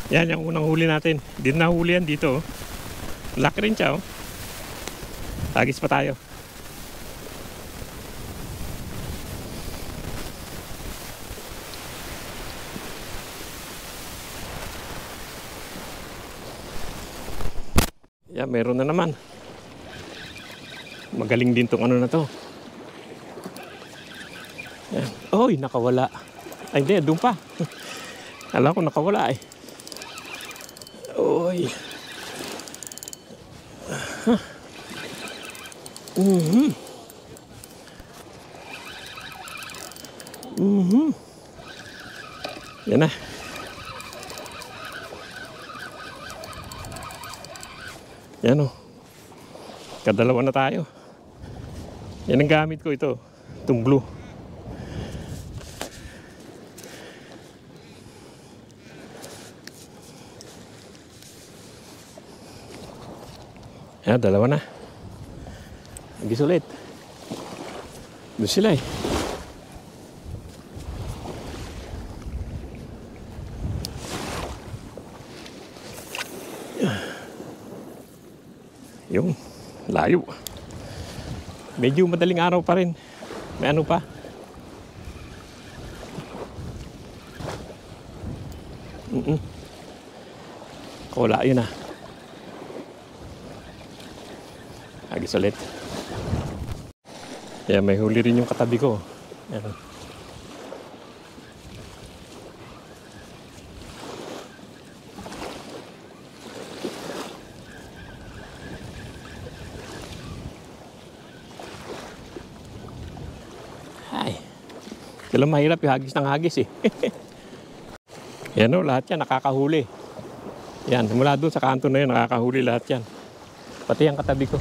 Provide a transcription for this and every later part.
Yan yung unang huli natin. Hindi na huli yan dito. Laki rin siya. Hagis pa tayo. Yan, meron na naman. Magaling din tong ano na to. Yan. Oy, nakawala. Ay, hindi, doon pa. Alam ko nakawala eh. Oy. Yan na. Yan o. Kadalawa na tayo. Yan ang gamit ko ito. Itong blue. Yan, dalawa na. Hagis ulit. Doon sila eh. Yung layo. Medyo madaling araw pa rin. May ano pa. Wala yun ah. Hagis ulit. Yeah, may huli rin yung katabi ko. Yan. Ay. Kailan mahirap yung hagis ng hagis eh. Yan o, lahat yan nakakahuli. Yan, mula doon sa kanto na yun, nakakahuli lahat yan. Pati ang katabi ko.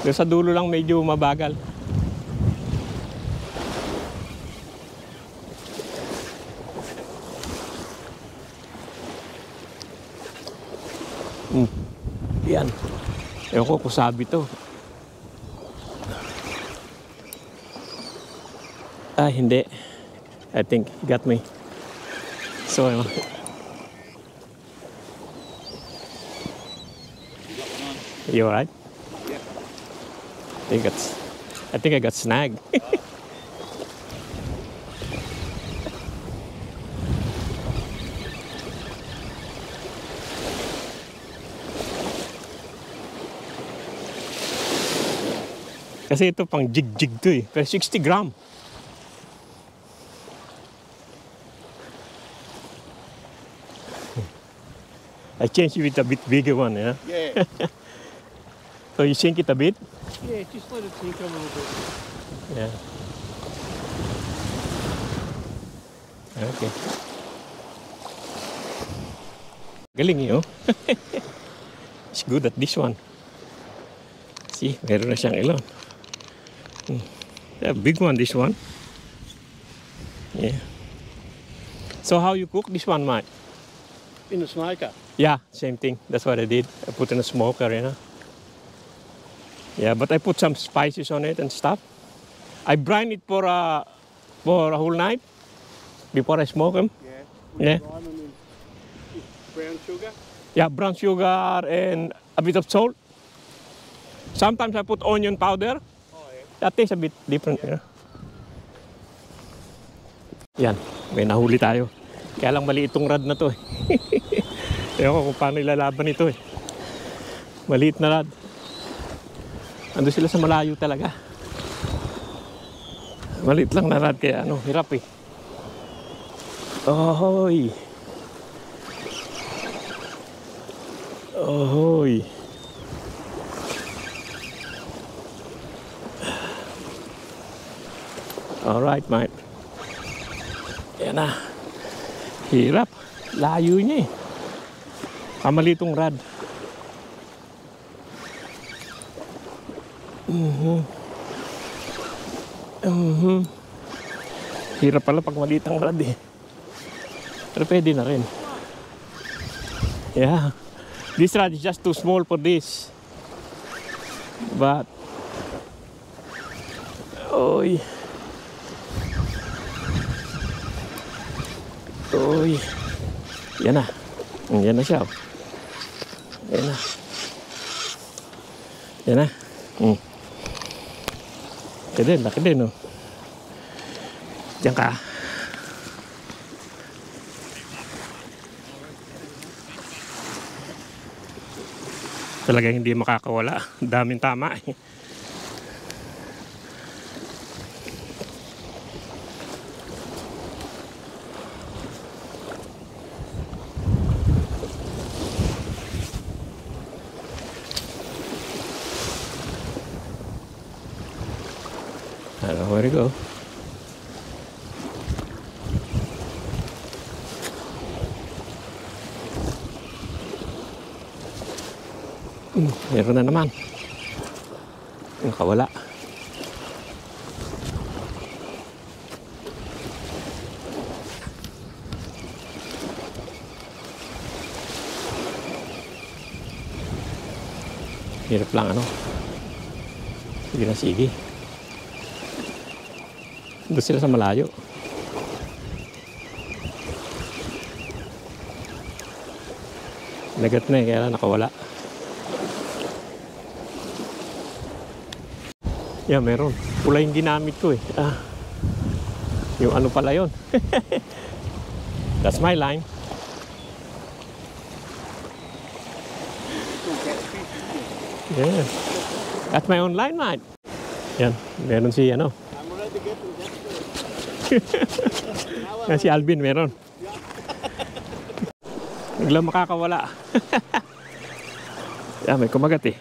Doon sa dulo lang medyo mabagal. Yan. Ewan ko kung sabi to. Ah, hindi. I think he got me. So, you alright? Yeah. I think I got snagged. Kasi ito pang jig-jig to eh. Pero 60 gram. I changed it with a bit bigger one, yeah? Yeah. So you sink it a bit? Yeah, just let it sink a little bit. Yeah. Okay. Galing yun. It's good at this one. See, meron na siyang ilon. Yeah, big one, this one. Yeah. So how you cook this one, Mike? In the smoker. Yeah, same thing. That's what I did. I put in a smoker, you know. Yeah, but I put some spices on it and stuff. I brine it for a whole night before I smoke them. Yeah. Yeah. Brine them in brown sugar. Yeah, brown sugar and a bit of salt. Sometimes I put onion powder. Oh yeah. That tastes a bit different, you know. Yan, may nahuli tayo. Kaya lang maliit itong rod na to eh. Ewan ko kung paano ilalaban ito eh. Maliit na rod. Ando sila sa malayo talaga. Maliit lang na rod kaya ano, hirap eh. Ohoy. Ohoy. Alright, mate. Yan na. Hirap. Layo niya eh. Kamalitong rad. Hirap pala pag maliit ang rad eh. Pero pwede na rin. Yeah. This rod is just too small for this. But oy. Oy. Yan na. Yan na siya. Oh. Yan na. Yan na. Laki din, oh. Diyan ka. Talagang hindi makakawala. Daming tama eh. I don't know where to go. Meron na naman. Nakawala. Hirap lang ano. Sige na sige. Doon sila sa malayo. Nagat na eh, kaya nakawala. Yeah, meron. Pula yung ginamit ko eh. Yung ano pala yun. That's my line. Yeah. That's my own line, mate. Yan, meron si ano. I'm already getting that. Yan si Alvin, meron. Biglang makakawala. Yeah, may kumagat eh.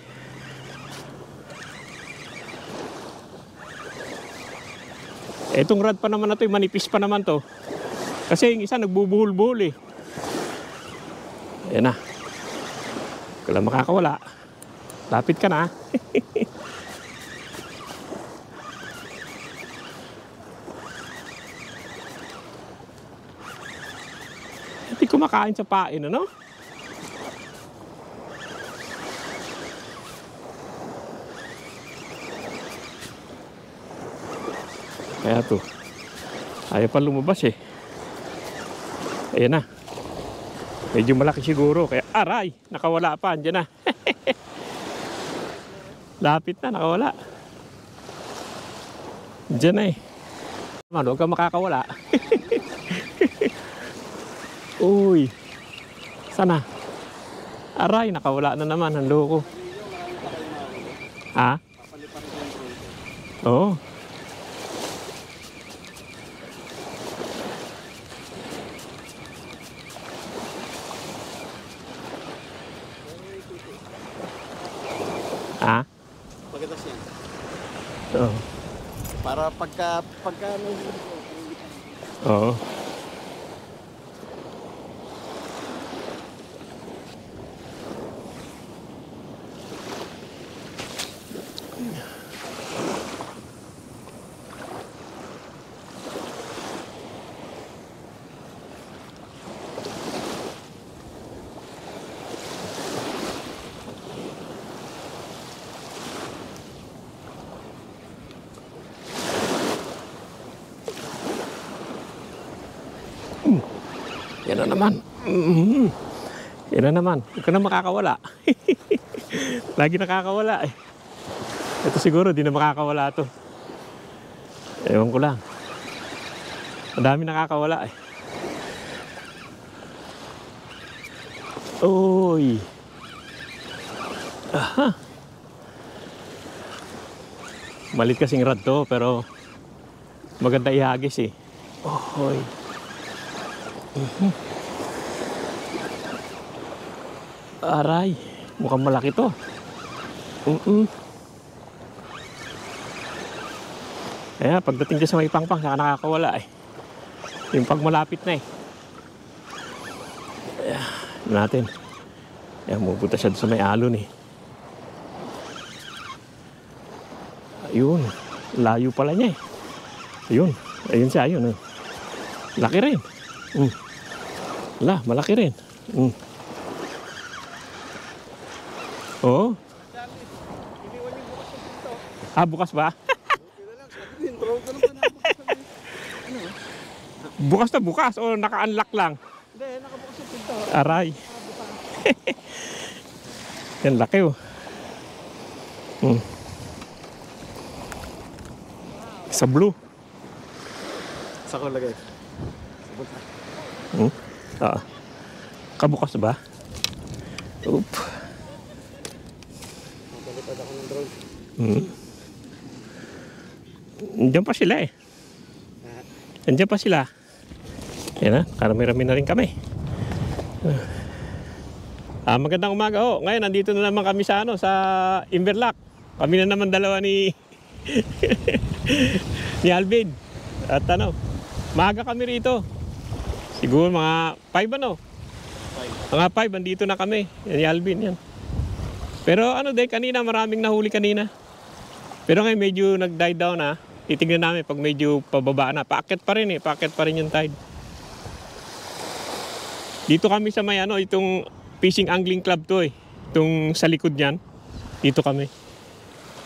Etong rod pa naman na to, manipis pa naman to. Kasi yung isa nagbubuhol-buhol eh. Ayan na. Kailan makakawala. Lapit ka na. Hindi kumakain sa pain, ano? Kaya to, ayaw pa lumabas eh. Ayan na. Medyo malaki siguro. Kaya aray, nakawala pa. Andiyan na. Lapit na, nakawala. Andiyan na eh. Huwag kang makakawala. Uy. Sana. Aray, nakawala na naman. Ang loko. Ha? Oo. Ha? Pagkatas yan. Oo. Para pagka Oo. Yan na naman. Yan na naman. Huwag ka na makakawala. Lagi nakakawala eh. Ito siguro di na makakawala to. Ewan ko lang. Madami nakakawala eh. Uy. Aha. Malit kasing rad to pero maganda ihagis eh. Oy. Aray, mukhang malaki to. Kaya pagdating dyan sa may pangpang, saka nakakawala eh. Yung pag malapit na eh. Ayan, natin. Ayan, mupunta siya sa may alon eh. Ayun, layo pala niya eh. Ayun, ayun siya, ayun. Laki rin. Malaki rin. Oo. Bukas ba? Bukas na bukas o naka-unlock lang? Hindi, nakabukas yung pinto. Aray. Yan, laki oh. Sa blue. Sa ko lagay. Kabukas ba? Oop. Matalipad ako ng drone. Nandiyan pa sila eh. Nandiyan pa sila. Yan na, karami-rami na rin kami. Magandang umaga ho. Ngayon, nandito na naman kami sa, sa Inverloch. Kami na naman dalawa ni ni Alvin. At maaga kami rito. Siguro mga 5 Mga 5, andito na kami. Yan ni Alvin, yan. Pero kanina, maraming nahuli kanina. Pero ngayon, medyo nag-die down na. Titignan namin pag medyo pababa na. Paakyat pa rin paakyat pa rin yung tide. Dito kami sa may itong fishing angling club to Itong sa likod niyan. Dito kami.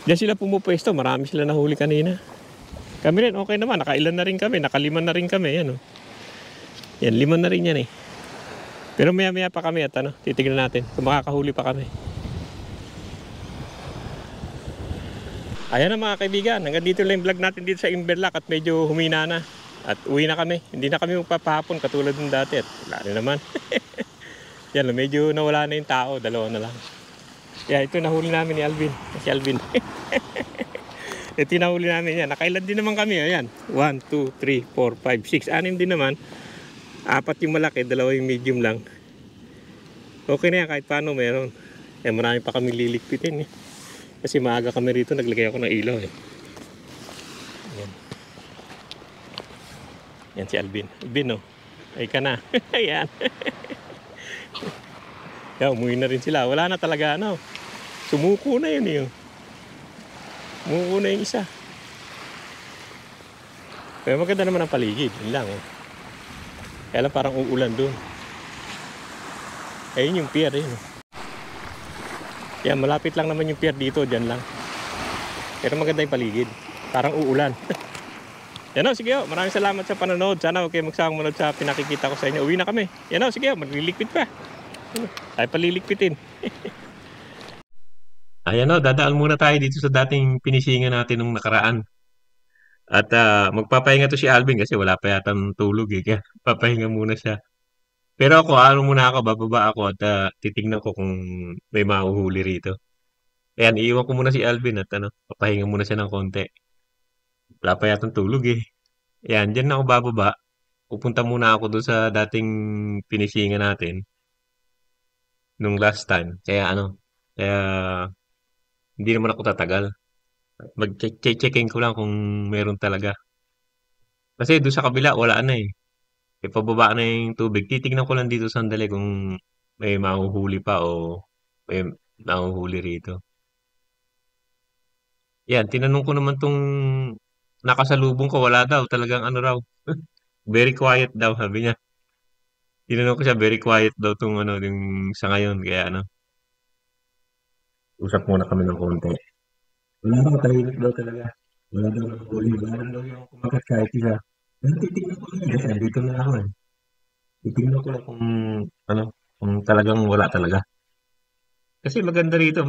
Diyan sila pumupwesto. Marami sila nahuli kanina. Kami rin, okay naman. Nakailan na rin kami. Nakaliman na rin kami. Yan, Yan, 5 na rin yan Pero maya-maya pa kami at titignan natin kung makakahuli pa kami. Ayan na mga kaibigan. Hanggang dito lang yung vlog natin dito sa Inverloch at medyo humina na. At uwi na kami. Hindi na kami magpapahapon katulad ng dati. At wala rin naman. Yan, medyo nawala na yung tao. 2 na lang. Kaya ito nahuli namin ni Alvin. Si Alvin. Ito nahuli namin yan. Nakailan din naman kami. Ayan. 1, 2, 3, 4, 5, 6. 6 din naman. 4 yung malaki. 2 yung medium lang. Okay na yan kahit paano meron. Kaya marami pa kami lilikpitin Kasi maaga kami rito. Naglagay ako ng ilaw Ayan. Yan si Alvin. Alvin ay ka na. Ayan. Kaya umuwi na rin sila. Wala na talaga Sumuko na yun Sumuko na yung isa. Pero maganda naman ang paligid. Yun lang Kaya lang parang uulan dun. Ayun yung pier Yan, malapit lang naman yung pier dito. Diyan lang. Pero maganda yung paligid. Parang uulan. Yan sige maraming salamat sa panonood. Sana huwag kayo magsawang manood sa pinakikita ko sa inyo. Uwi na kami. Yan sige maglilikpit pa. Tayo palilikpitin. Ayan dadaan muna tayo dito sa dating pinisingan natin nung nakaraan. At magpapahinga to si Alvin kasi wala pa yata ng tulog Kaya papahinga muna siya. Pero ako, muna ako, bababa ako at titignan ko kung may mahuhuli rito. Ayan, iiwan ko muna si Alvin at papahinga muna siya ng konti. Wala pa yata ng tulog Ayan, dyan na ako bababa. Pupunta muna ako doon sa dating pinisingan natin nung last time. Kaya kaya hindi naman ako tatagal. Mag-checking ko lang kung meron talaga. Kasi doon sa kabila, wala na pababa na yung tubig. Titignan ko lang dito sandali kung may mahuhuli pa o may mahuhuli rito. Yan, tinanong ko naman tong nakasalubong ko, wala daw. Talagang raw. Very quiet daw, sabi niya. Tinanong ko siya, very quiet daw tong yung sa ngayon. Kaya usap muna kami ng konti. Wala daw, tahimik daw talaga. Wala daw mahuhuli. Wala daw yung kumagat kahit isa. Pero titignan ko lang. Kasi dito na ako Titignan ko lang kung talagang wala talaga. Kasi maganda rito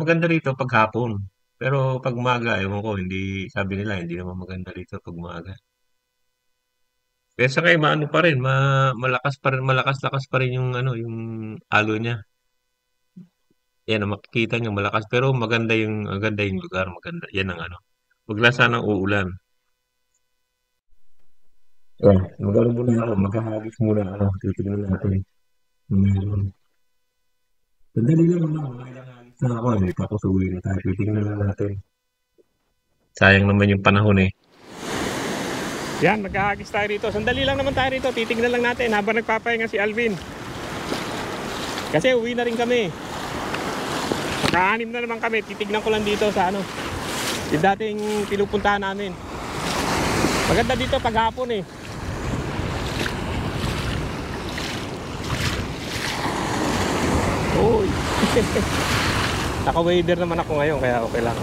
pag hapon. Pero pag umaga, ewan ko, sabi nila, hindi naman maganda rito pag umaga. Pero sa kayo, pa rin, malakas-lakas pa rin yung alo niya. Yan, makikita niyo malakas. Pero maganda yung lugar, maganda. Yan ang Wag lang sanang uulan. Yan, muna ako, maghahagis muna titignan natin. Sandali lang mga ilang hagis na ako tapos uwi na tayo. Titignan na natin. Sayang naman yung panahon Yan, maghahagis tayo rito. Sandali lang naman tayo rito. Titignan lang natin habang nagpapahinga si Alvin. Kasi uwi na rin kami. Magka-6 na naman kami. Titignan ko lang dito sa yung dating pinupuntahan namin. Maganda dito paghapon Uy. Naka-wader naman ako ngayon kaya okay lang.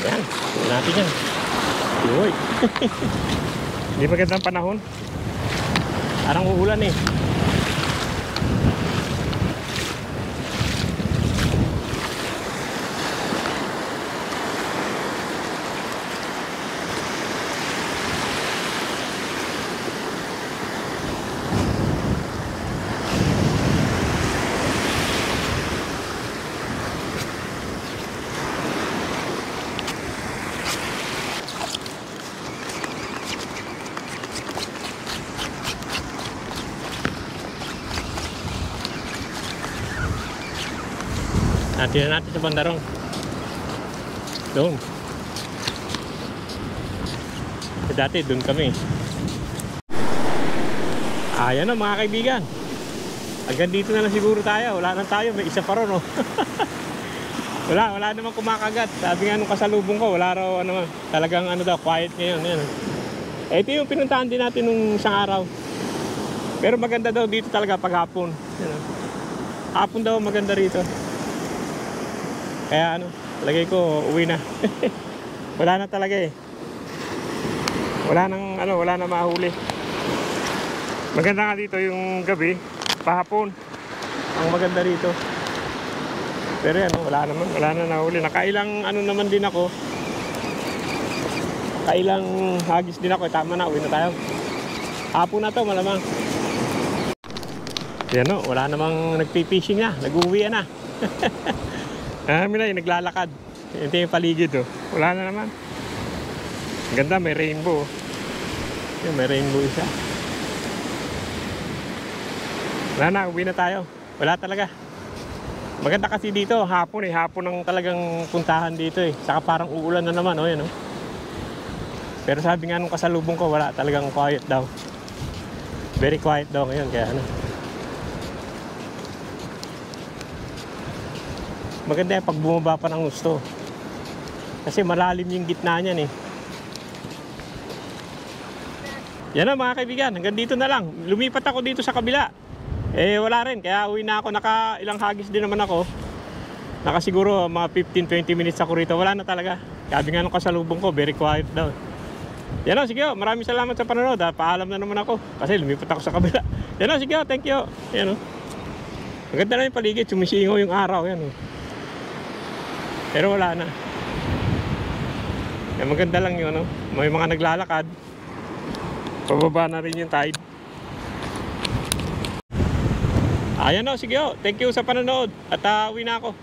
Yan, natin yan. Uy. Hindi magandang panahon. Parang uulan eh. Tingnan natin sa bandarong. Doon. Dati doon kami. Ayan na mga kaibigan. Hanggang dito na lang siguro tayo. Wala na tayo. May isa pa ron, oh. wala namang kumakagat. Sabi nga nung kasalubong ko, wala raw ano, talagang ano daw, quiet ngayon. Yan. Ito yung pinuntahan din natin nung isang araw. Pero maganda daw dito talaga pag hapon. Yan. Hapon daw maganda rito. Kaya ano, talagay ko uwi na. Wala na talaga eh. Wala na mahuli. Maganda nga dito yung gabi, pahapon. Ang maganda rito. Pero yan, wala na nahuli. Nakailang ano naman din ako. Kailang hagis din ako. Tama na, uwi na tayo. Hapon na to, malamang. Yan o, wala namang nagpipishing na. Nag-uwi na. Naglalakad. Ito yung paligid oh. Wala na naman. Ganda, may rainbow. Yan, may rainbow isa. Wala na, uwi na tayo. Wala talaga. Maganda kasi dito, hapon eh. Hapon ang talagang puntahan dito eh. Saka parang uulan na naman oh, yan oh. Pero sabi nga nung kasalubong ko, wala talagang quiet daw. Very quiet daw ngayon, kaya ano. Maganda yan pag bumaba pa ng gusto. Kasi malalim yung gitna niyan eh. Yan na mga kaibigan, hanggang dito na lang. Lumipat ako dito sa kabila. Eh wala rin, kaya uwi na ako. Naka ilang hagis din naman ako. Naka siguro mga 15-20 minutes ako rito. Wala na talaga. Sabi nga nung kasalubong ko, very quiet daw. Yan o, sige o, maraming salamat sa panonood. Paalam na naman ako kasi lumipat ako sa kabila. Yan o, sige o, thank you. Yan o. Maganda na yung paligid, sumisingaw yung araw. Yan o. Pero wala na. Yan, maganda lang yun, no? May mga naglalakad. Pababa na rin yung tide. Ayan o, sige o. Thank you sa panonood. At uwi na ako.